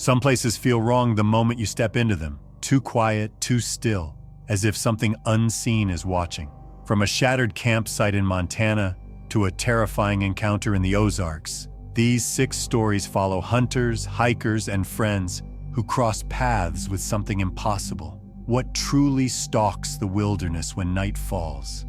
Some places feel wrong the moment you step into them, too quiet, too still, as if something unseen is watching. From a shattered campsite in Montana to a terrifying encounter in the Ozarks, these 6 stories follow hunters, hikers, and friends who cross paths with something impossible. What truly stalks the wilderness when night falls?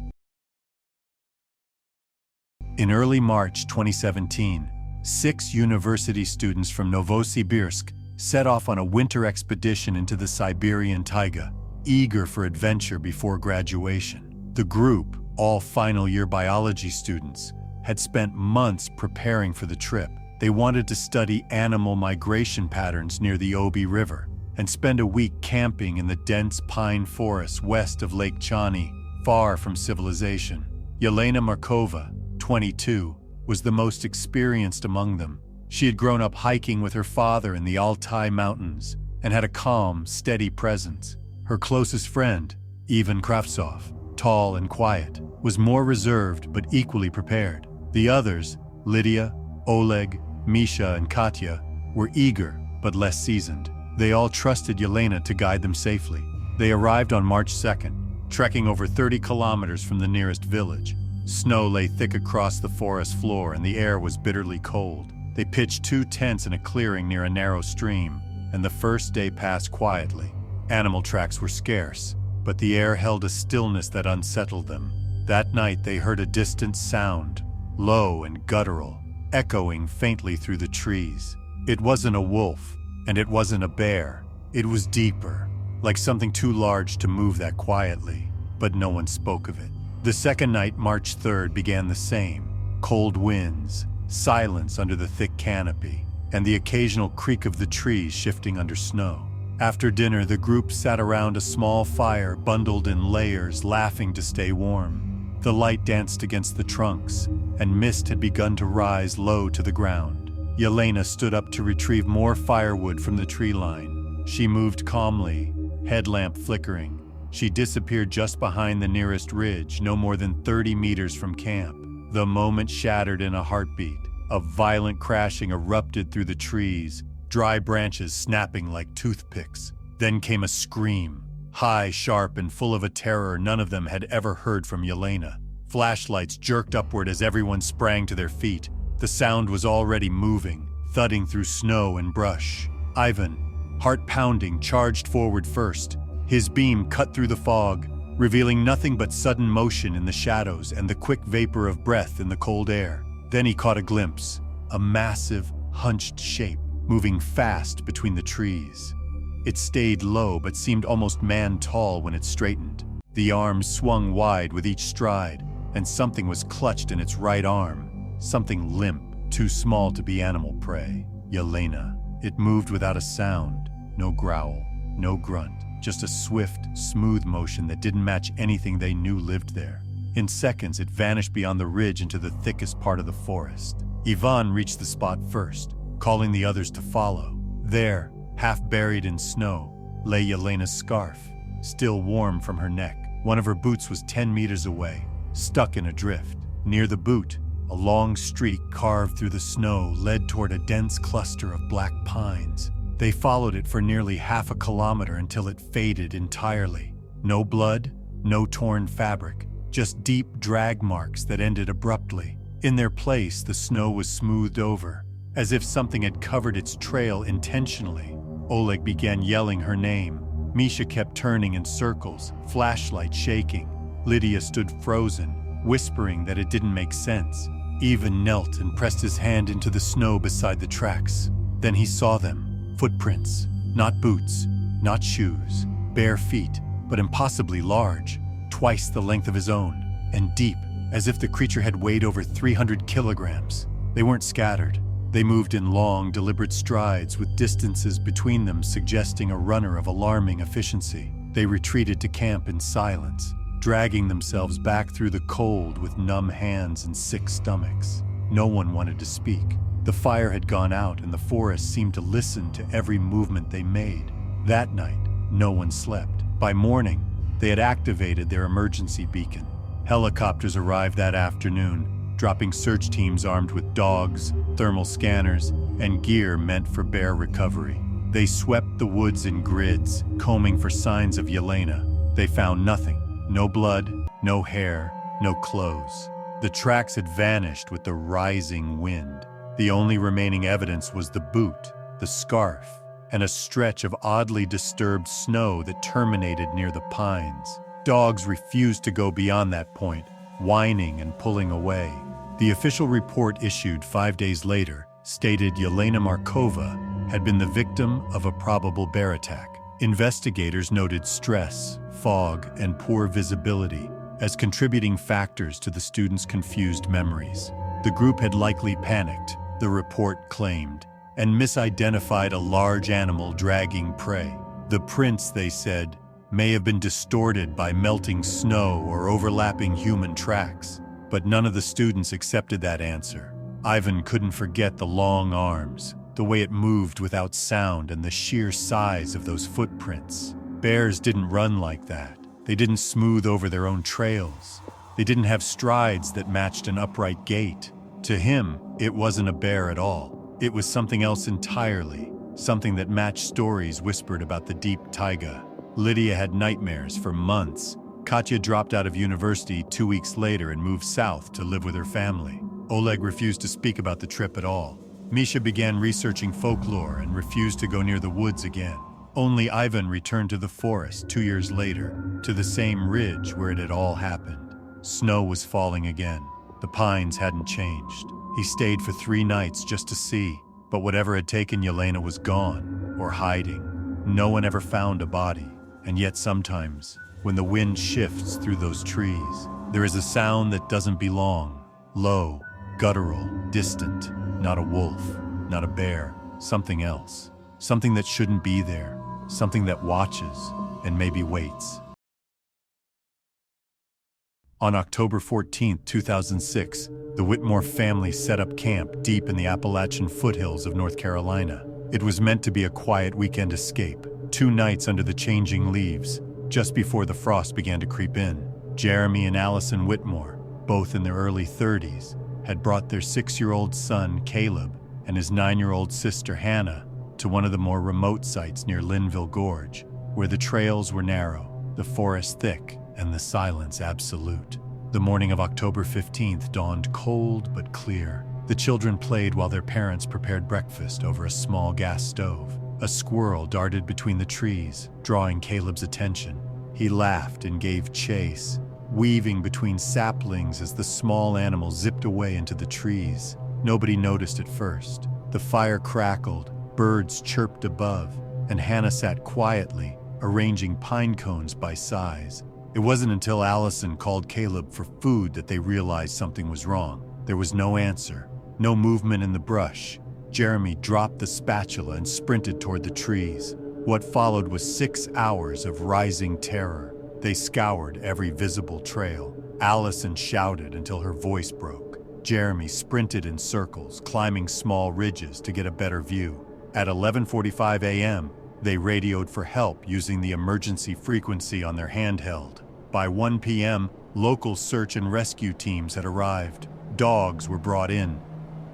In early March 2017, 6 university students from Novosibirsk set off on a winter expedition into the Siberian taiga, eager for adventure before graduation. The group, all final-year biology students, had spent months preparing for the trip. They wanted to study animal migration patterns near the Obi River and spend a week camping in the dense pine forests west of Lake Chani, far from civilization. Yelena Markova, 22, was the most experienced among them. She had grown up hiking with her father in the Altai Mountains and had a calm, steady presence. Her closest friend, Ivan Kravtsov, tall and quiet, was more reserved but equally prepared. The others, Lydia, Oleg, Misha, and Katya, were eager but less seasoned. They all trusted Yelena to guide them safely. They arrived on March 2nd, trekking over 30 kilometers from the nearest village. Snow lay thick across the forest floor and the air was bitterly cold. They pitched 2 tents in a clearing near a narrow stream, and the first day passed quietly. Animal tracks were scarce, but the air held a stillness that unsettled them. That night they heard a distant sound, low and guttural, echoing faintly through the trees. It wasn't a wolf, and it wasn't a bear. It was deeper, like something too large to move that quietly, but no one spoke of it. The second night, March 3rd, began the same. Cold winds, silence under the thick canopy, and the occasional creak of the trees shifting under snow. After dinner, the group sat around a small fire, bundled in layers, laughing to stay warm. The light danced against the trunks, and mist had begun to rise low to the ground. Yelena stood up to retrieve more firewood from the tree line. She moved calmly, headlamp flickering. She disappeared just behind the nearest ridge, no more than 30 meters from camp. The moment shattered in a heartbeat. A violent crashing erupted through the trees, dry branches snapping like toothpicks. Then came a scream, high, sharp, and full of a terror none of them had ever heard from Yelena. Flashlights jerked upward as everyone sprang to their feet. The sound was already moving, thudding through snow and brush. Ivan, heart pounding, charged forward first. His beam cut through the fog, revealing nothing but sudden motion in the shadows and the quick vapor of breath in the cold air. Then he caught a glimpse, a massive, hunched shape, moving fast between the trees. It stayed low but seemed almost man-tall when it straightened. The arms swung wide with each stride, and something was clutched in its right arm, something limp, too small to be animal prey. Yelena. It moved without a sound, no growl, no grunt, just a swift, smooth motion that didn't match anything they knew lived there. In seconds, it vanished beyond the ridge into the thickest part of the forest. Ivan reached the spot first, calling the others to follow. There, half buried in snow, lay Yelena's scarf, still warm from her neck. One of her boots was 10 meters away, stuck in a drift. Near the boot, a long streak carved through the snow led toward a dense cluster of black pines. They followed it for nearly half a kilometer until it faded entirely. No blood, no torn fabric, just deep drag marks that ended abruptly. In their place, the snow was smoothed over, as if something had covered its trail intentionally. Oleg began yelling her name. Misha kept turning in circles, flashlight shaking. Lydia stood frozen, whispering that it didn't make sense. Ivan knelt and pressed his hand into the snow beside the tracks. Then he saw them. Footprints. Not boots, not shoes. Bare feet, but impossibly large. Twice the length of his own, and deep, as if the creature had weighed over 300 kilograms. They weren't scattered. They moved in long, deliberate strides with distances between them suggesting a runner of alarming efficiency. They retreated to camp in silence, dragging themselves back through the cold with numb hands and sick stomachs. No one wanted to speak. The fire had gone out and the forest seemed to listen to every movement they made. That night, no one slept. By morning, they had activated their emergency beacon. Helicopters arrived that afternoon, dropping search teams armed with dogs, thermal scanners, and gear meant for bear recovery. They swept the woods in grids, combing for signs of Yelena. They found nothing. No blood, no hair, no clothes. The tracks had vanished with the rising wind. The only remaining evidence was the boot, the scarf, and a stretch of oddly disturbed snow that terminated near the pines. Dogs refused to go beyond that point, whining and pulling away. The official report issued 5 days later stated Yelena Markova had been the victim of a probable bear attack. Investigators noted stress, fog, and poor visibility as contributing factors to the students' confused memories. The group had likely panicked, the report claimed, and misidentified a large animal dragging prey. The prints, they said, may have been distorted by melting snow or overlapping human tracks, but none of the students accepted that answer. Ivan couldn't forget the long arms, the way it moved without sound, and the sheer size of those footprints. Bears didn't run like that. They didn't smooth over their own trails. They didn't have strides that matched an upright gait. To him, it wasn't a bear at all. It was something else entirely, something that matched stories whispered about the deep taiga. Lydia had nightmares for months. Katya dropped out of university 2 weeks later and moved south to live with her family. Oleg refused to speak about the trip at all. Misha began researching folklore and refused to go near the woods again. Only Ivan returned to the forest 2 years later, to the same ridge where it had all happened. Snow was falling again. The pines hadn't changed. He stayed for 3 nights just to see, but whatever had taken Yelena was gone, or hiding. No one ever found a body, and yet sometimes, when the wind shifts through those trees, there is a sound that doesn't belong. Low, guttural, distant. Not a wolf, not a bear, something else. Something that shouldn't be there. Something that watches and maybe waits. On October 14, 2006, the Whitmore family set up camp deep in the Appalachian foothills of North Carolina. It was meant to be a quiet weekend escape. 2 nights under the changing leaves, just before the frost began to creep in. Jeremy and Allison Whitmore, both in their early 30s, had brought their 6-year-old son, Caleb, and his 9-year-old sister, Hannah, to one of the more remote sites near Linville Gorge, where the trails were narrow, the forest thick, and the silence absolute. The morning of October 15th dawned cold but clear. The children played while their parents prepared breakfast over a small gas stove. A squirrel darted between the trees, drawing Caleb's attention. He laughed and gave chase, weaving between saplings as the small animal zipped away into the trees. Nobody noticed at first. The fire crackled, birds chirped above, and Hannah sat quietly, arranging pine cones by size. It wasn't until Allison called Caleb for food that they realized something was wrong. There was no answer, no movement in the brush. Jeremy dropped the spatula and sprinted toward the trees. What followed was 6 hours of rising terror. They scoured every visible trail. Allison shouted until her voice broke. Jeremy sprinted in circles, climbing small ridges to get a better view. At 11:45 a.m., they radioed for help using the emergency frequency on their handheld. By 1 p.m., local search and rescue teams had arrived. Dogs were brought in.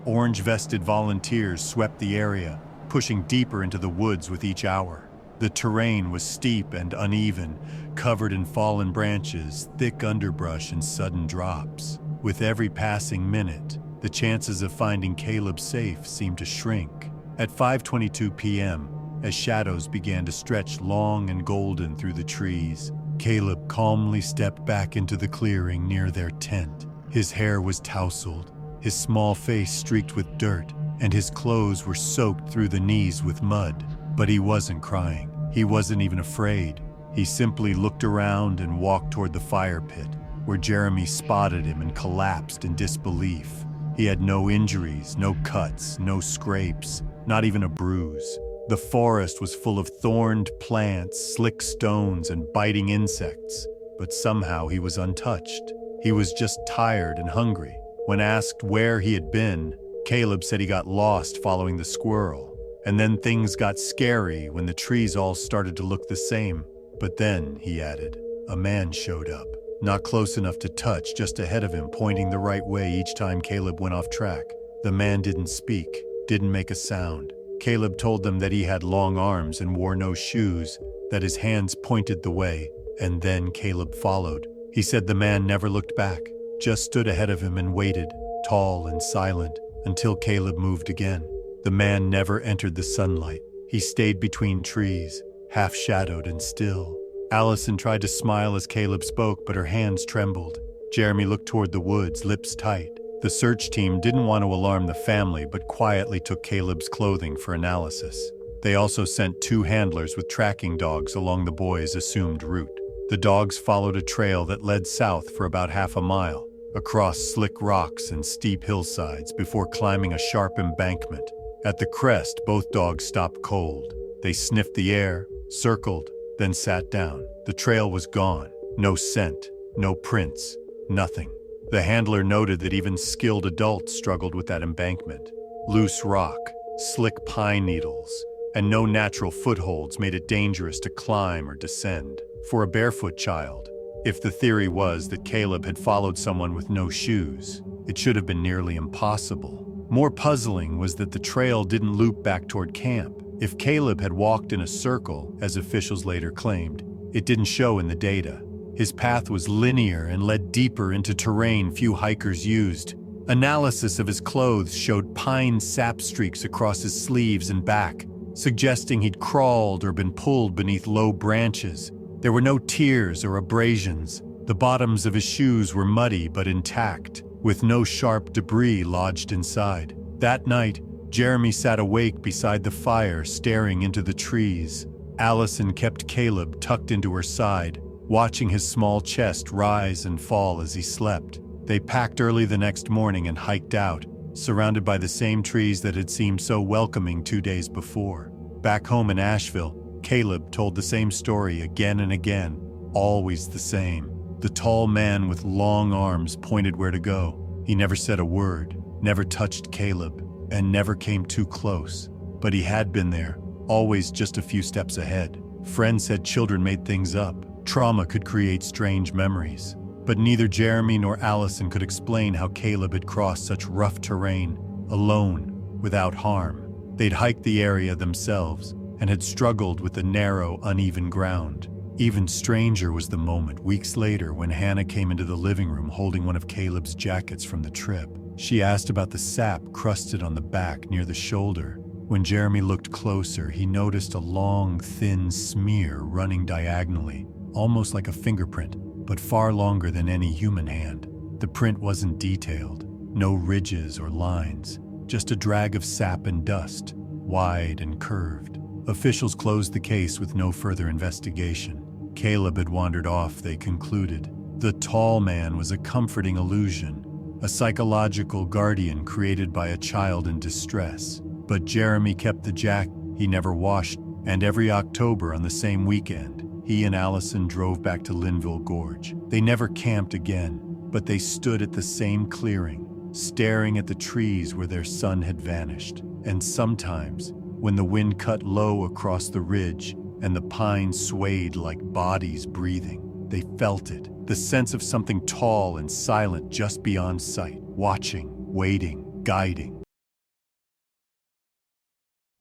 Orange-vested volunteers swept the area, pushing deeper into the woods with each hour. The terrain was steep and uneven, covered in fallen branches, thick underbrush, and sudden drops. With every passing minute, the chances of finding Caleb safe seemed to shrink. At 5:22 p.m., as shadows began to stretch long and golden through the trees, Caleb calmly stepped back into the clearing near their tent. His hair was tousled, his small face streaked with dirt, and his clothes were soaked through the knees with mud. But he wasn't crying. He wasn't even afraid. He simply looked around and walked toward the fire pit, where Jeremy spotted him and collapsed in disbelief. He had no injuries, no cuts, no scrapes, not even a bruise. The forest was full of thorned plants, slick stones, and biting insects, but somehow he was untouched. He was just tired and hungry. When asked where he had been, Caleb said he got lost following the squirrel. And then things got scary when the trees all started to look the same. But then, he added, a man showed up. Not close enough to touch, just ahead of him, pointing the right way each time Caleb went off track. The man didn't speak, didn't make a sound. Caleb told them that he had long arms and wore no shoes, that his hands pointed the way, and then Caleb followed. He said the man never looked back, just stood ahead of him and waited, tall and silent, until Caleb moved again. The man never entered the sunlight. He stayed between trees, half-shadowed and still. Allison tried to smile as Caleb spoke, but her hands trembled. Jeremy looked toward the woods, lips tight. The search team didn't want to alarm the family, but quietly took Caleb's clothing for analysis. They also sent 2 handlers with tracking dogs along the boys' assumed route. The dogs followed a trail that led south for about half a mile, across slick rocks and steep hillsides before climbing a sharp embankment. At the crest, both dogs stopped cold. They sniffed the air, circled, then sat down. The trail was gone. No scent, no prints, nothing. The handler noted that even skilled adults struggled with that embankment. Loose rock, slick pine needles, and no natural footholds made it dangerous to climb or descend. For a barefoot child, if the theory was that Caleb had followed someone with no shoes, it should have been nearly impossible. More puzzling was that the trail didn't loop back toward camp. If Caleb had walked in a circle, as officials later claimed, it didn't show in the data. His path was linear and led deeper into terrain few hikers used. Analysis of his clothes showed pine sap streaks across his sleeves and back, suggesting he'd crawled or been pulled beneath low branches. There were no tears or abrasions. The bottoms of his shoes were muddy but intact, with no sharp debris lodged inside. That night, Jeremy sat awake beside the fire, staring into the trees. Allison kept Caleb tucked into her side, watching his small chest rise and fall as he slept. They packed early the next morning and hiked out, surrounded by the same trees that had seemed so welcoming 2 days before. Back home in Asheville, Caleb told the same story again and again, always the same. The tall man with long arms pointed where to go. He never said a word, never touched Caleb, and never came too close. But he had been there, always just a few steps ahead. Friends said children made things up. Trauma could create strange memories. But neither Jeremy nor Allison could explain how Caleb had crossed such rough terrain, alone, without harm. They'd hiked the area themselves and had struggled with the narrow, uneven ground. Even stranger was the moment weeks later when Hannah came into the living room holding one of Caleb's jackets from the trip. She asked about the sap crusted on the back near the shoulder. When Jeremy looked closer, he noticed a long, thin smear running diagonally, almost like a fingerprint, but far longer than any human hand. The print wasn't detailed, no ridges or lines, just a drag of sap and dust, wide and curved. Officials closed the case with no further investigation. Caleb had wandered off, they concluded. The tall man was a comforting illusion, a psychological guardian created by a child in distress. But Jeremy kept the jacket he never washed, and every October on the same weekend, he and Allison drove back to Linville Gorge. They never camped again, but they stood at the same clearing, staring at the trees where their son had vanished. And sometimes, when the wind cut low across the ridge and the pines swayed like bodies breathing, they felt it, the sense of something tall and silent just beyond sight, watching, waiting, guiding.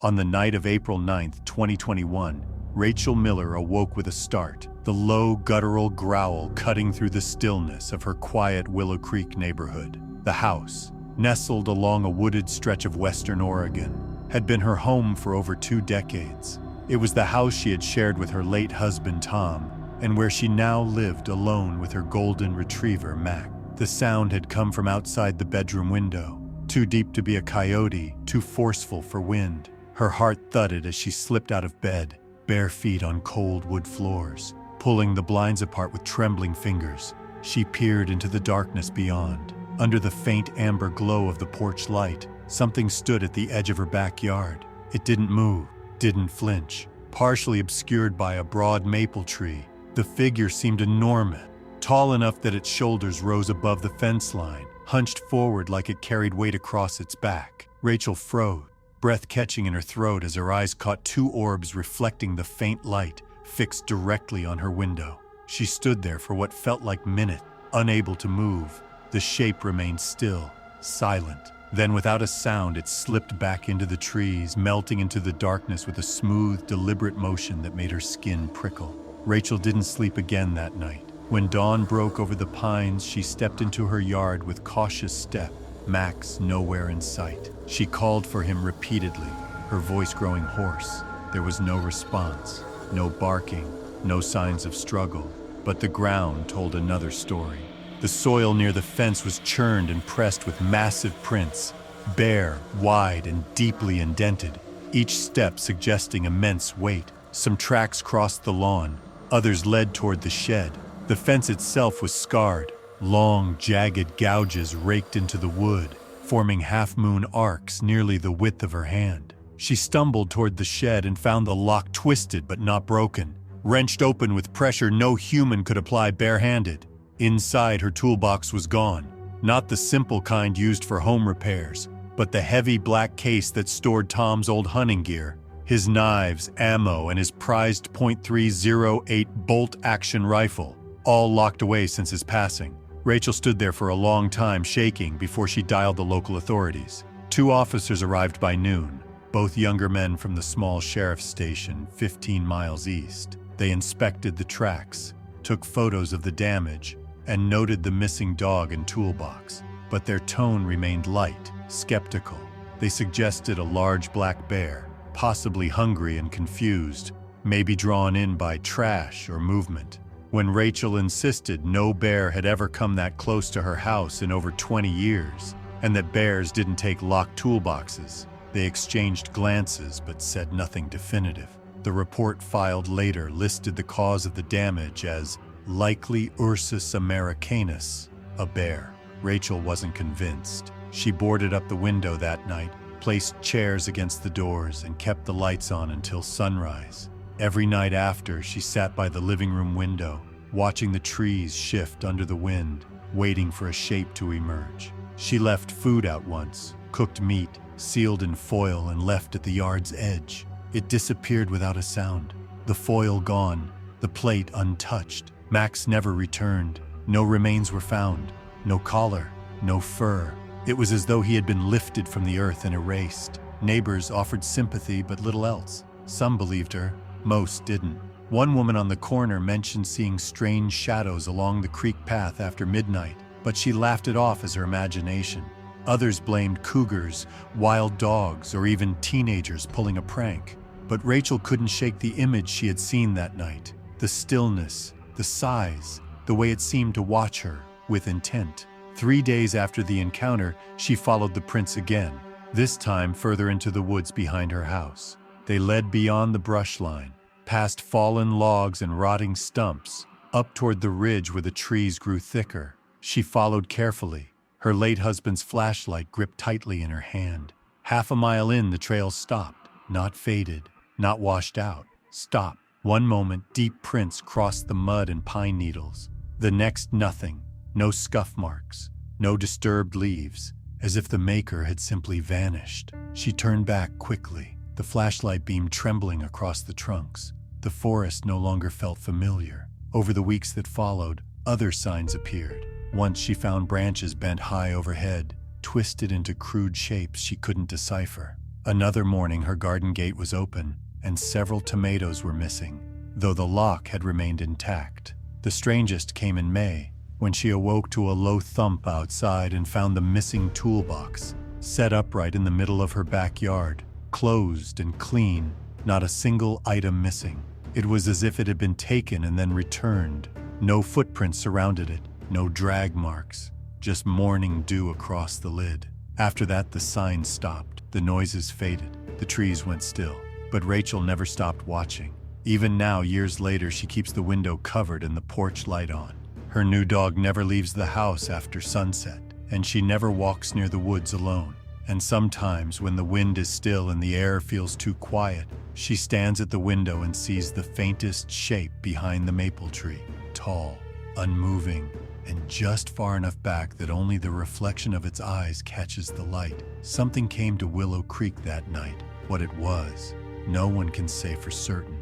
On the night of April 9, 2021, Rachel Miller awoke with a start, the low guttural growl cutting through the stillness of her quiet Willow Creek neighborhood. The house, nestled along a wooded stretch of western Oregon, had been her home for over 2 decades. It was the house she had shared with her late husband Tom, and where she now lived alone with her golden retriever Mac. The sound had come from outside the bedroom window, too deep to be a coyote, too forceful for wind. Her heart thudded as she slipped out of bed, bare feet on cold wood floors. Pulling the blinds apart with trembling fingers, she peered into the darkness beyond. Under the faint amber glow of the porch light, something stood at the edge of her backyard. It didn't move, didn't flinch. Partially obscured by a broad maple tree, the figure seemed enormous, tall enough that its shoulders rose above the fence line, hunched forward like it carried weight across its back. Rachel froze, breath catching in her throat as her eyes caught 2 orbs reflecting the faint light, fixed directly on her window. She stood there for what felt like minutes, unable to move. The shape remained still, silent. Then, without a sound, it slipped back into the trees, melting into the darkness with a smooth, deliberate motion that made her skin prickle. Rachel didn't sleep again that night. When dawn broke over the pines, she stepped into her yard with cautious step, Max nowhere in sight. She called for him repeatedly, her voice growing hoarse. There was no response, no barking, no signs of struggle, but the ground told another story. The soil near the fence was churned and pressed with massive prints, bare, wide, and deeply indented, each step suggesting immense weight. Some tracks crossed the lawn, others led toward the shed. The fence itself was scarred, long, jagged gouges raked into the wood, forming half-moon arcs nearly the width of her hand. She stumbled toward the shed and found the lock twisted but not broken, wrenched open with pressure no human could apply barehanded. Inside, her toolbox was gone, not the simple kind used for home repairs, but the heavy black case that stored Tom's old hunting gear, his knives, ammo, and his prized .308 bolt-action rifle, all locked away since his passing. Rachel stood there for a long time, shaking, before she dialed the local authorities. 2 officers arrived by noon, both younger men from the small sheriff's station 15 miles east. They inspected the tracks, took photos of the damage, and noted the missing dog and toolbox. But their tone remained light, skeptical. They suggested a large black bear, possibly hungry and confused, maybe drawn in by trash or movement. When Rachel insisted no bear had ever come that close to her house in over 20 years, and that bears didn't take locked toolboxes, they exchanged glances but said nothing definitive. The report filed later listed the cause of the damage as likely Ursus americanus, a bear. Rachel wasn't convinced. She boarded up the window that night, placed chairs against the doors, and kept the lights on until sunrise. Every night after, she sat by the living room window, watching the trees shift under the wind, waiting for a shape to emerge. She left food out once, cooked meat, sealed in foil, and left at the yard's edge. It disappeared without a sound. The foil gone, the plate untouched. Max never returned. No remains were found. No collar, no fur. It was as though he had been lifted from the earth and erased. Neighbors offered sympathy, but little else. Some believed her, most didn't. One woman on the corner mentioned seeing strange shadows along the creek path after midnight, but she laughed it off as her imagination. Others blamed cougars, wild dogs, or even teenagers pulling a prank. But Rachel couldn't shake the image she had seen that night. The stillness, the size, the way it seemed to watch her, with intent. 3 days after the encounter, she followed the prints again, this time further into the woods behind her house. They led beyond the brush line, past fallen logs and rotting stumps, up toward the ridge where the trees grew thicker. She followed carefully, her late husband's flashlight gripped tightly in her hand. Half a mile in, the trail stopped, not faded, not washed out, stopped. One moment, deep prints crossed the mud and pine needles. The next, nothing. No scuff marks, no disturbed leaves, as if the maker had simply vanished. She turned back quickly, the flashlight beam trembling across the trunks. The forest no longer felt familiar. Over the weeks that followed, other signs appeared. Once she found branches bent high overhead, twisted into crude shapes she couldn't decipher. Another morning, her garden gate was open, and several tomatoes were missing, though the lock had remained intact. The strangest came in May, when she awoke to a low thump outside and found the missing toolbox, set upright in the middle of her backyard, closed and clean, not a single item missing. It was as if it had been taken and then returned. No footprints surrounded it, no drag marks, just morning dew across the lid. After that, the sign stopped, the noises faded, the trees went still. But Rachel never stopped watching. Even now, years later, she keeps the window covered and the porch light on. Her new dog never leaves the house after sunset, and she never walks near the woods alone. And sometimes, when the wind is still and the air feels too quiet, she stands at the window and sees the faintest shape behind the maple tree, tall, unmoving, and just far enough back that only the reflection of its eyes catches the light. Something came to Willow Creek that night. What it was, no one can say for certain.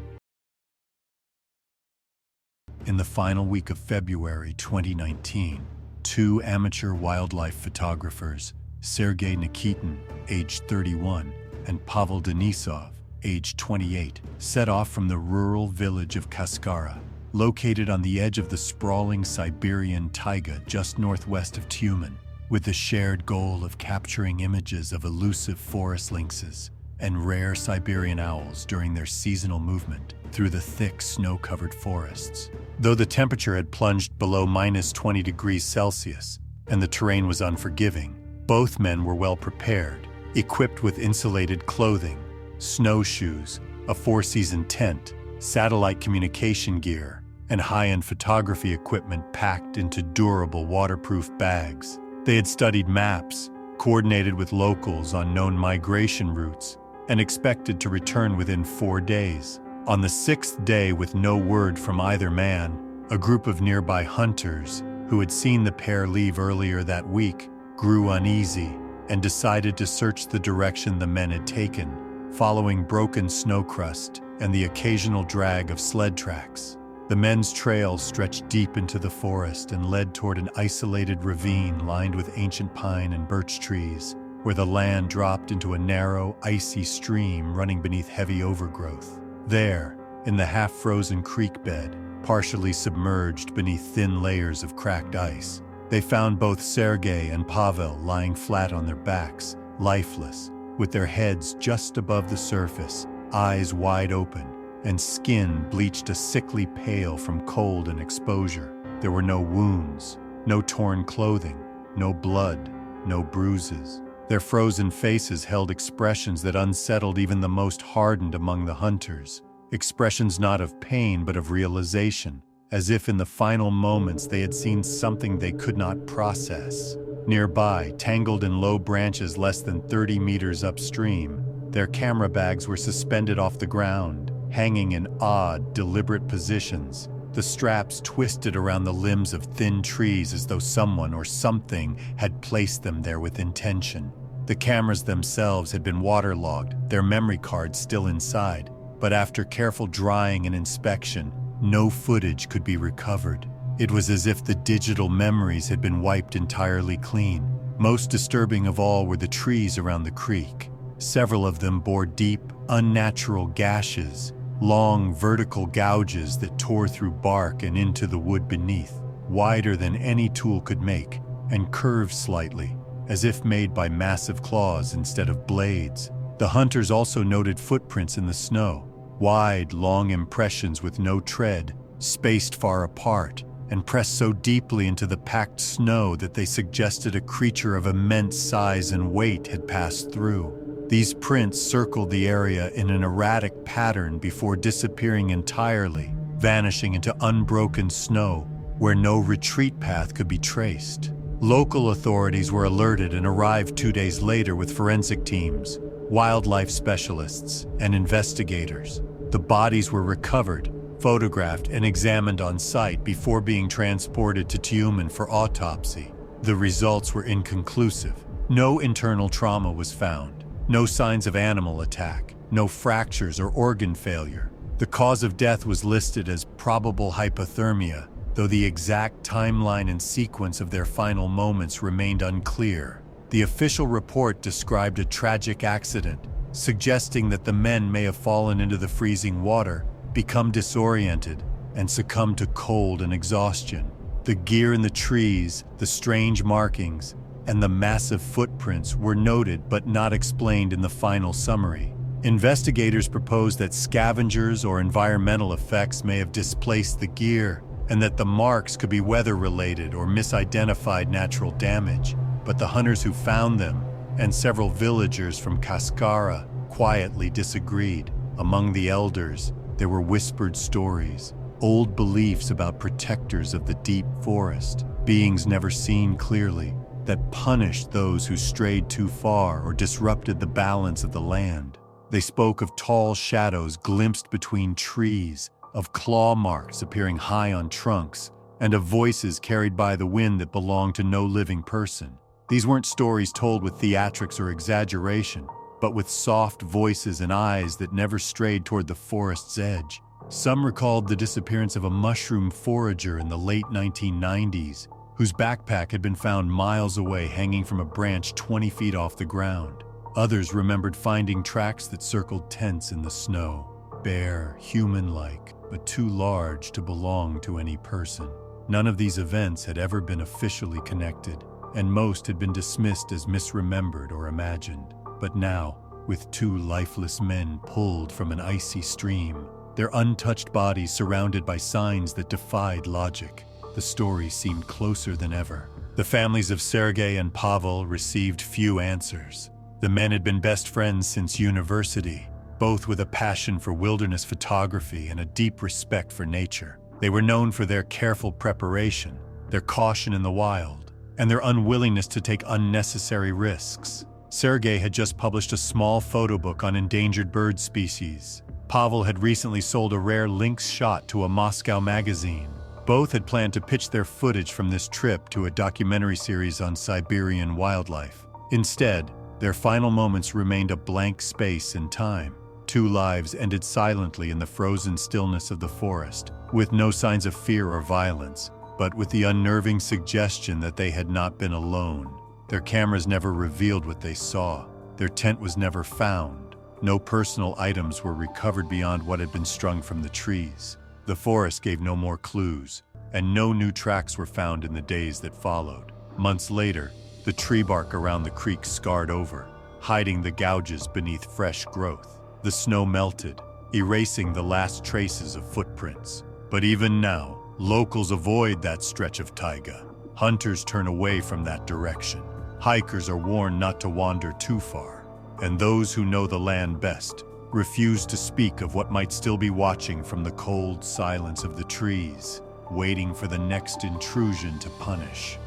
In the final week of February 2019, 2 amateur wildlife photographers, Sergei Nikitin, age 31, and Pavel Denisov, age 28, set off from the rural village of Kaskara, located on the edge of the sprawling Siberian taiga just northwest of Tyumen, with the shared goal of capturing images of elusive forest lynxes and rare Siberian owls during their seasonal movement through the thick snow-covered forests. Though the temperature had plunged below -20 degrees Celsius and the terrain was unforgiving, both men were well prepared, equipped with insulated clothing, snowshoes, a four-season tent, satellite communication gear, and high-end photography equipment packed into durable waterproof bags. They had studied maps, coordinated with locals on known migration routes, and expected to return within 4 days. On the 6th day, with no word from either man, a group of nearby hunters, who had seen the pair leave earlier that week, grew uneasy and decided to search the direction the men had taken, following broken snow crust and the occasional drag of sled tracks. The men's trails stretched deep into the forest and led toward an isolated ravine lined with ancient pine and birch trees, where the land dropped into a narrow, icy stream running beneath heavy overgrowth. There, in the half-frozen creek bed, partially submerged beneath thin layers of cracked ice, they found both Sergei and Pavel lying flat on their backs, lifeless, with their heads just above the surface, eyes wide open, and skin bleached a sickly pale from cold and exposure. There were no wounds, no torn clothing, no blood, no bruises. Their frozen faces held expressions that unsettled even the most hardened among the hunters, expressions not of pain but of realization, as if in the final moments they had seen something they could not process. Nearby, tangled in low branches less than 30 meters upstream, their camera bags were suspended off the ground, hanging in odd, deliberate positions, the straps twisted around the limbs of thin trees as though someone or something had placed them there with intention. The cameras themselves had been waterlogged, their memory cards still inside, but after careful drying and inspection, no footage could be recovered. It was as if the digital memories had been wiped entirely clean. Most disturbing of all were the trees around the creek. Several of them bore deep, unnatural gashes, long vertical gouges that tore through bark and into the wood beneath, wider than any tool could make, and curved slightly, as if made by massive claws instead of blades. The hunters also noted footprints in the snow, wide, long impressions with no tread, spaced far apart, and pressed so deeply into the packed snow that they suggested a creature of immense size and weight had passed through. These prints circled the area in an erratic pattern before disappearing entirely, vanishing into unbroken snow where no retreat path could be traced. Local authorities were alerted and arrived 2 days later with forensic teams, wildlife specialists, and investigators. The bodies were recovered, photographed, and examined on site before being transported to Tyumen for autopsy. The results were inconclusive. No internal trauma was found, no signs of animal attack, no fractures or organ failure. The cause of death was listed as probable hypothermia, though the exact timeline and sequence of their final moments remained unclear. The official report described a tragic accident, suggesting that the men may have fallen into the freezing water, become disoriented, and succumbed to cold and exhaustion. The gear in the trees, the strange markings, and the massive footprints were noted but not explained in the final summary. Investigators proposed that scavengers or environmental effects may have displaced the gear, and that the marks could be weather-related or misidentified natural damage. But the hunters who found them, and several villagers from Kaskara, quietly disagreed. Among the elders, there were whispered stories, old beliefs about protectors of the deep forest, beings never seen clearly, that punished those who strayed too far or disrupted the balance of the land. They spoke of tall shadows glimpsed between trees, of claw marks appearing high on trunks, and of voices carried by the wind that belonged to no living person. These weren't stories told with theatrics or exaggeration, but with soft voices and eyes that never strayed toward the forest's edge. Some recalled the disappearance of a mushroom forager in the late 1990s, whose backpack had been found miles away hanging from a branch 20 feet off the ground. Others remembered finding tracks that circled tents in the snow, bare, human-like, but too large to belong to any person. None of these events had ever been officially connected, and most had been dismissed as misremembered or imagined. But now, with two lifeless men pulled from an icy stream, their untouched bodies surrounded by signs that defied logic, the story seemed closer than ever. The families of Sergei and Pavel received few answers. The men had been best friends since university, both with a passion for wilderness photography and a deep respect for nature. They were known for their careful preparation, their caution in the wild, and their unwillingness to take unnecessary risks. Sergei had just published a small photo book on endangered bird species. Pavel had recently sold a rare lynx shot to a Moscow magazine. Both had planned to pitch their footage from this trip to a documentary series on Siberian wildlife. Instead, their final moments remained a blank space in time. Two lives ended silently in the frozen stillness of the forest, with no signs of fear or violence, but with the unnerving suggestion that they had not been alone. Their cameras never revealed what they saw. Their tent was never found. No personal items were recovered beyond what had been strung from the trees. The forest gave no more clues, and no new tracks were found in the days that followed. Months later, the tree bark around the creek scarred over, hiding the gouges beneath fresh growth. The snow melted, erasing the last traces of footprints. But even now, locals avoid that stretch of taiga. Hunters turn away from that direction. Hikers are warned not to wander too far, and those who know the land best refuse to speak of what might still be watching from the cold silence of the trees, waiting for the next intrusion to punish.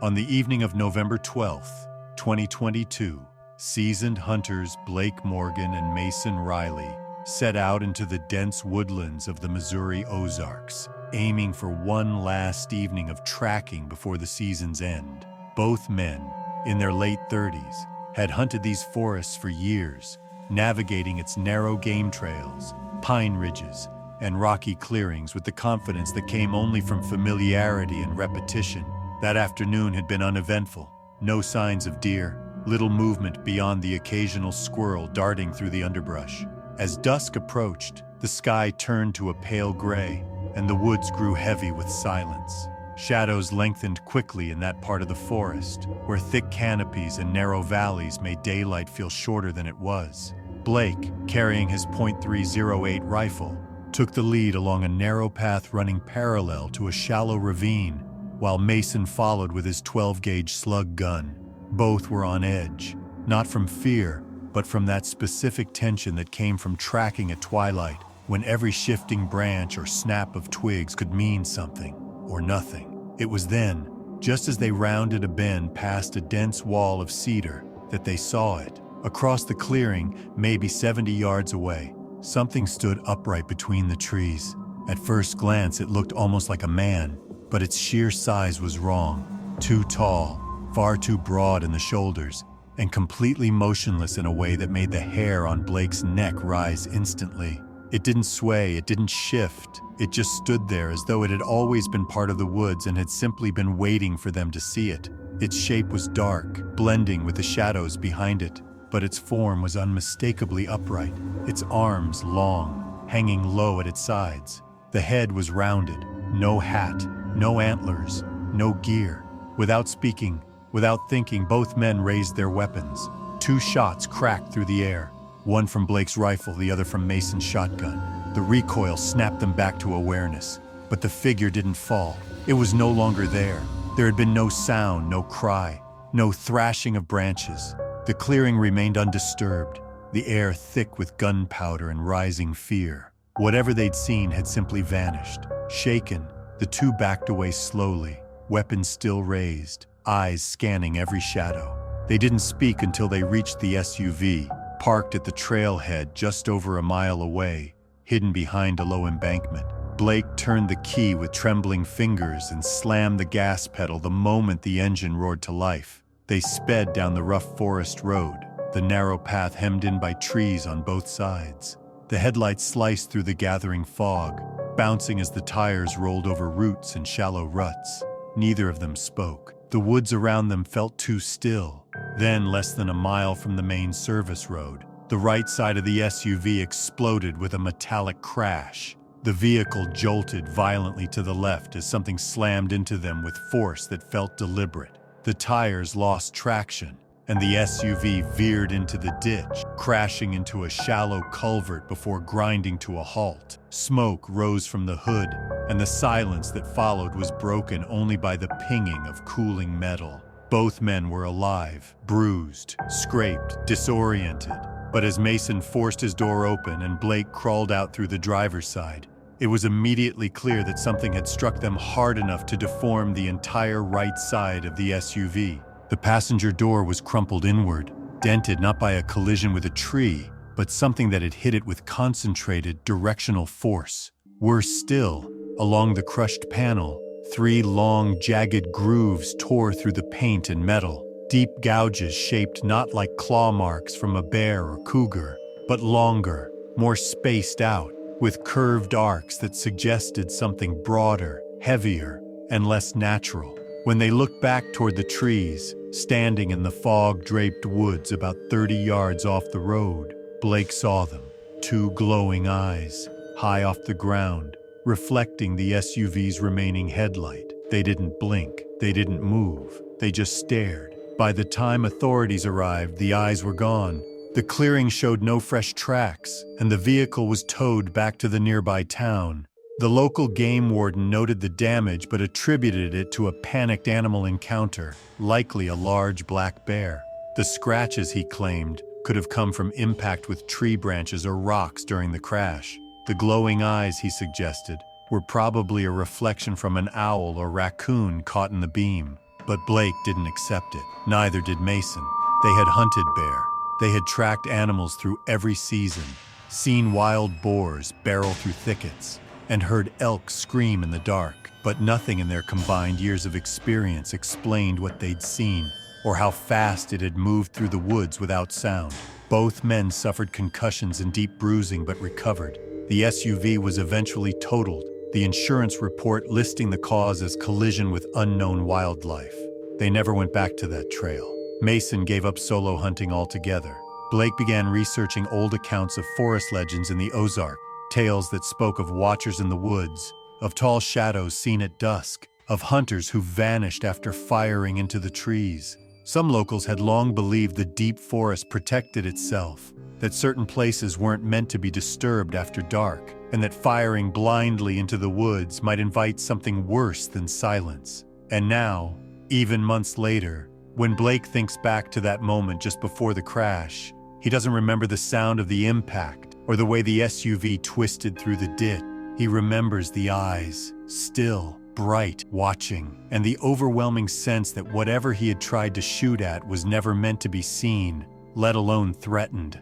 On the evening of November 12, 2022, seasoned hunters Blake Morgan and Mason Riley set out into the dense woodlands of the Missouri Ozarks, aiming for one last evening of tracking before the season's end. Both men, in their late 30s, had hunted these forests for years, navigating its narrow game trails, pine ridges, and rocky clearings with the confidence that came only from familiarity and repetition. That afternoon had been uneventful. No signs of deer, little movement beyond the occasional squirrel darting through the underbrush. As dusk approached, the sky turned to a pale gray, and the woods grew heavy with silence. Shadows lengthened quickly in that part of the forest, where thick canopies and narrow valleys made daylight feel shorter than it was. Blake, carrying his .308 rifle, took the lead along a narrow path running parallel to a shallow ravine, while Mason followed with his 12-gauge slug gun. Both were on edge, not from fear, but from that specific tension that came from tracking at twilight, when every shifting branch or snap of twigs could mean something, or nothing. It was then, just as they rounded a bend past a dense wall of cedar, that they saw it. Across the clearing, maybe 70 yards away, something stood upright between the trees. At first glance, it looked almost like a man, but its sheer size was wrong. Too tall, far too broad in the shoulders, and completely motionless in a way that made the hair on Blake's neck rise instantly. It didn't sway, it didn't shift. It just stood there as though it had always been part of the woods and had simply been waiting for them to see it. Its shape was dark, blending with the shadows behind it, but its form was unmistakably upright, its arms long, hanging low at its sides. The head was rounded, no hat, no antlers, no gear. Without speaking, without thinking, both men raised their weapons. Two shots cracked through the air, one from Blake's rifle, the other from Mason's shotgun. The recoil snapped them back to awareness, but the figure didn't fall. It was no longer there. There had been no sound, no cry, no thrashing of branches. The clearing remained undisturbed, the air thick with gunpowder and rising fear. Whatever they'd seen had simply vanished. Shaken, the two backed away slowly, weapons still raised, eyes scanning every shadow. They didn't speak until they reached the SUV, parked at the trailhead just over a mile away, hidden behind a low embankment. Blake turned the key with trembling fingers and slammed the gas pedal the moment the engine roared to life. They sped down the rough forest road, the narrow path hemmed in by trees on both sides. The headlights sliced through the gathering fog, bouncing as the tires rolled over roots and shallow ruts. Neither of them spoke. The woods around them felt too still. Then, less than a mile from the main service road, the right side of the SUV exploded with a metallic crash. The vehicle jolted violently to the left as something slammed into them with force that felt deliberate. The tires lost traction, and the SUV veered into the ditch, crashing into a shallow culvert before grinding to a halt. Smoke rose from the hood, and the silence that followed was broken only by the pinging of cooling metal. Both men were alive, bruised, scraped, disoriented. But as Mason forced his door open and Blake crawled out through the driver's side, it was immediately clear that something had struck them hard enough to deform the entire right side of the SUV. The passenger door was crumpled inward, dented not by a collision with a tree, but something that had hit it with concentrated, directional force. Worse still, along the crushed panel, 3 long, jagged grooves tore through the paint and metal. Deep gouges shaped not like claw marks from a bear or cougar, but longer, more spaced out, with curved arcs that suggested something broader, heavier, and less natural. When they looked back toward the trees, standing in the fog-draped woods about 30 yards off the road, Blake saw them, 2 glowing eyes, high off the ground, reflecting the SUV's remaining headlight. They didn't blink, they didn't move, they just stared. By the time authorities arrived, the eyes were gone. The clearing showed no fresh tracks, and the vehicle was towed back to the nearby town. The local game warden noted the damage but attributed it to a panicked animal encounter, likely a large black bear. The scratches, he claimed, could have come from impact with tree branches or rocks during the crash. The glowing eyes, he suggested, were probably a reflection from an owl or raccoon caught in the beam. But Blake didn't accept it. Neither did Mason. They had hunted bear. They had tracked animals through every season, seen wild boars barrel through thickets, and heard elk scream in the dark. But nothing in their combined years of experience explained what they'd seen, or how fast it had moved through the woods without sound. Both men suffered concussions and deep bruising but recovered. The SUV was eventually totaled, the insurance report listing the cause as collision with unknown wildlife. They never went back to that trail. Mason gave up solo hunting altogether. Blake began researching old accounts of forest legends in the Ozarks, tales that spoke of watchers in the woods, of tall shadows seen at dusk, of hunters who vanished after firing into the trees. Some locals had long believed the deep forest protected itself, that certain places weren't meant to be disturbed after dark, and that firing blindly into the woods might invite something worse than silence. And now, even months later, when Blake thinks back to that moment just before the crash, he doesn't remember the sound of the impact or the way the SUV twisted through the ditch. He remembers the eyes, still, bright, watching, and the overwhelming sense that whatever he had tried to shoot at was never meant to be seen, let alone threatened.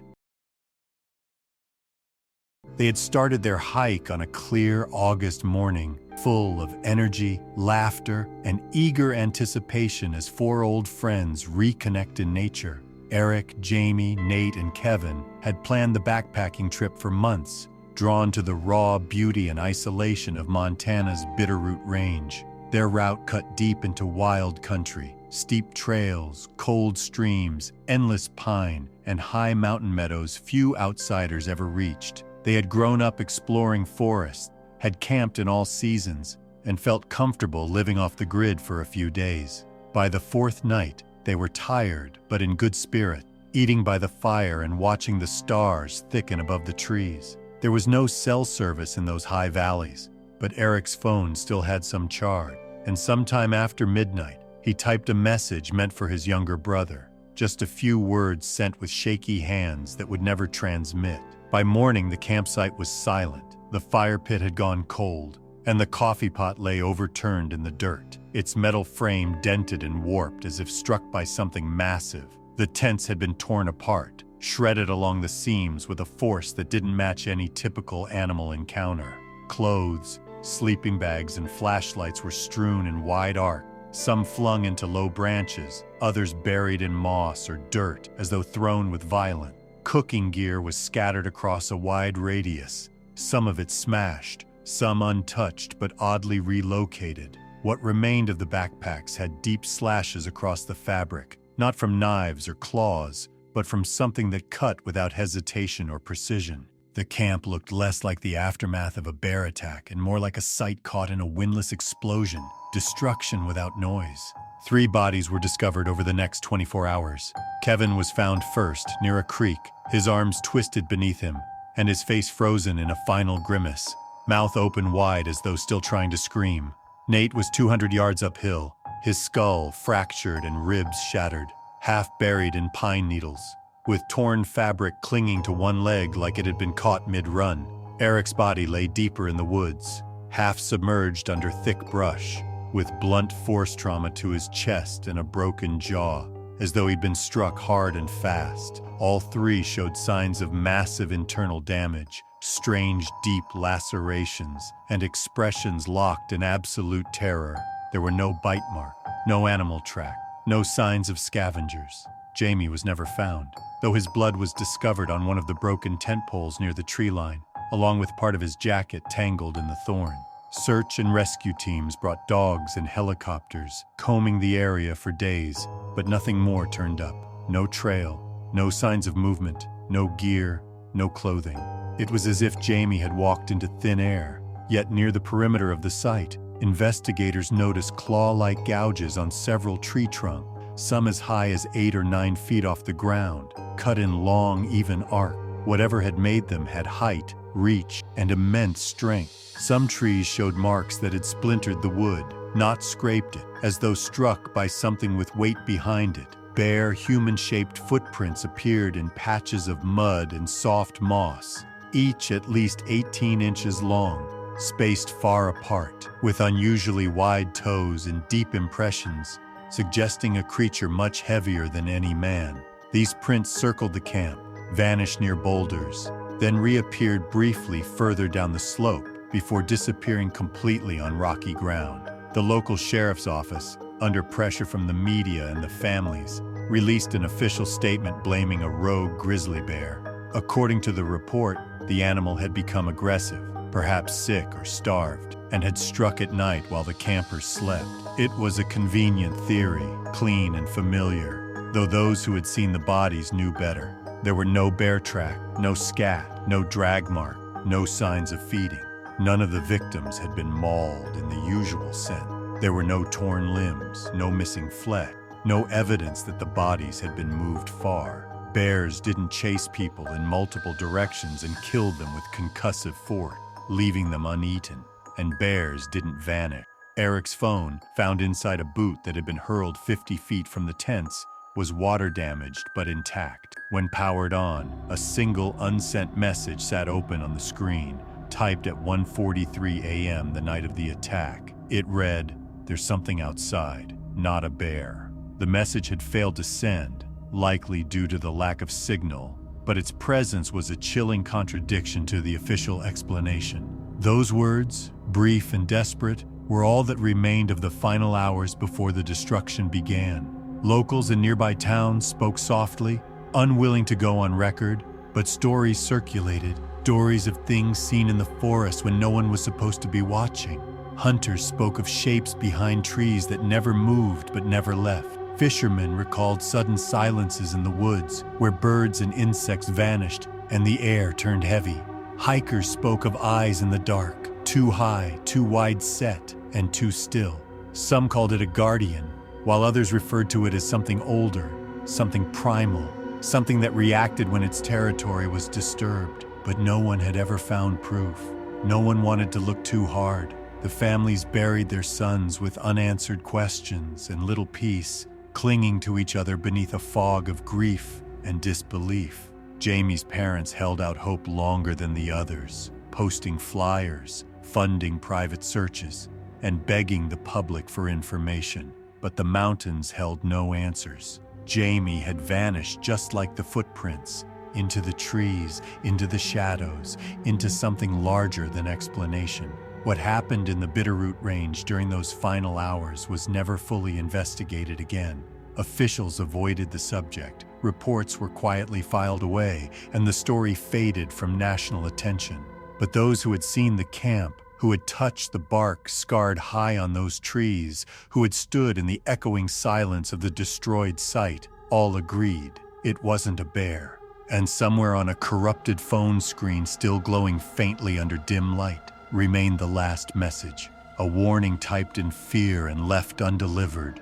They had started their hike on a clear August morning, full of energy, laughter, and eager anticipation as 4 old friends reconnect in nature. Eric, Jamie, Nate, and Kevin had planned the backpacking trip for months, drawn to the raw beauty and isolation of Montana's Bitterroot Range. Their route cut deep into wild country, steep trails, cold streams, endless pine, and high mountain meadows few outsiders ever reached. They had grown up exploring forests, had camped in all seasons, and felt comfortable living off the grid for a few days. By the 4th night, they were tired but in good spirit, eating by the fire and watching the stars thicken above the trees. There was no cell service in those high valleys, but Eric's phone still had some charge, and sometime after midnight, he typed a message meant for his younger brother, just a few words sent with shaky hands that would never transmit. By morning, the campsite was silent, the fire pit had gone cold, and the coffee pot lay overturned in the dirt, its metal frame dented and warped as if struck by something massive. The tents had been torn apart, shredded along the seams with a force that didn't match any typical animal encounter. Clothes, sleeping bags, and flashlights were strewn in wide arcs, some flung into low branches, others buried in moss or dirt as though thrown with violence. Cooking gear was scattered across a wide radius, some of it smashed, some untouched but oddly relocated. What remained of the backpacks had deep slashes across the fabric, not from knives or claws, but from something that cut without hesitation or precision. The camp looked less like the aftermath of a bear attack and more like a site caught in a windless explosion, destruction without noise. 3 bodies were discovered over the next 24 hours. Kevin was found first, near a creek, his arms twisted beneath him, and his face frozen in a final grimace, mouth open wide as though still trying to scream. Nate was 200 yards uphill, his skull fractured and ribs shattered, half buried in pine needles, with torn fabric clinging to one leg like it had been caught mid-run. Eric's body lay deeper in the woods, half submerged under thick brush, with blunt force trauma to his chest and a broken jaw, as though he'd been struck hard and fast. All 3 showed signs of massive internal damage, strange deep lacerations, and expressions locked in absolute terror. There were no bite mark, no animal track, no signs of scavengers. Jamie was never found, though his blood was discovered on one of the broken tent poles near the tree line, along with part of his jacket tangled in the thorn. Search and rescue teams brought dogs and helicopters, combing the area for days, but nothing more turned up. No trail, no signs of movement, no gear, no clothing. It was as if Jamie had walked into thin air. Yet near the perimeter of the site, investigators noticed claw-like gouges on several tree trunks, some as high as 8 or 9 feet off the ground, cut in long, even arc. Whatever had made them had height, reach, and immense strength. Some trees showed marks that had splintered the wood, not scraped it, as though struck by something with weight behind it. Bare, human-shaped footprints appeared in patches of mud and soft moss, each at least 18 inches long, spaced far apart, with unusually wide toes and deep impressions, suggesting a creature much heavier than any man. These prints circled the camp, vanished near boulders, then reappeared briefly further down the slope before disappearing completely on rocky ground. The local sheriff's office, under pressure from the media and the families, released an official statement blaming a rogue grizzly bear. According to the report, the animal had become aggressive, perhaps sick or starved, and had struck at night while the campers slept. It was a convenient theory, clean and familiar, though those who had seen the bodies knew better. There were no bear track, no scat, no drag mark, no signs of feeding. None of the victims had been mauled in the usual sense. There were no torn limbs, no missing flesh, no evidence that the bodies had been moved far. Bears didn't chase people in multiple directions and killed them with concussive force, leaving them uneaten. And bears didn't vanish. Eric's phone, found inside a boot that had been hurled 50 feet from the tents, was water damaged but intact. When powered on, a single unsent message sat open on the screen, typed at 1:43 a.m. the night of the attack. It read, "There's something outside, not a bear." The message had failed to send, likely due to the lack of signal, but its presence was a chilling contradiction to the official explanation. Those words, brief and desperate, were all that remained of the final hours before the destruction began. Locals in nearby towns spoke softly, unwilling to go on record, but stories circulated, stories of things seen in the forest when no one was supposed to be watching. Hunters spoke of shapes behind trees that never moved but never left. Fishermen recalled sudden silences in the woods, where birds and insects vanished and the air turned heavy. Hikers spoke of eyes in the dark, too high, too wide set, and too still. Some called it a guardian, while others referred to it as something older, something primal, something that reacted when its territory was disturbed. But no one had ever found proof. No one wanted to look too hard. The families buried their sons with unanswered questions and little peace, clinging to each other beneath a fog of grief and disbelief. Jamie's parents held out hope longer than the others, posting flyers, funding private searches, and begging the public for information. But the mountains held no answers. Jamie had vanished just like the footprints, into the trees, into the shadows, into something larger than explanation. What happened in the Bitterroot Range during those final hours was never fully investigated again. Officials avoided the subject, reports were quietly filed away, and the story faded from national attention. But those who had seen the camp, who had touched the bark scarred high on those trees, who had stood in the echoing silence of the destroyed site, all agreed it wasn't a bear. And somewhere on a corrupted phone screen still glowing faintly under dim light remained the last message, a warning typed in fear and left undelivered.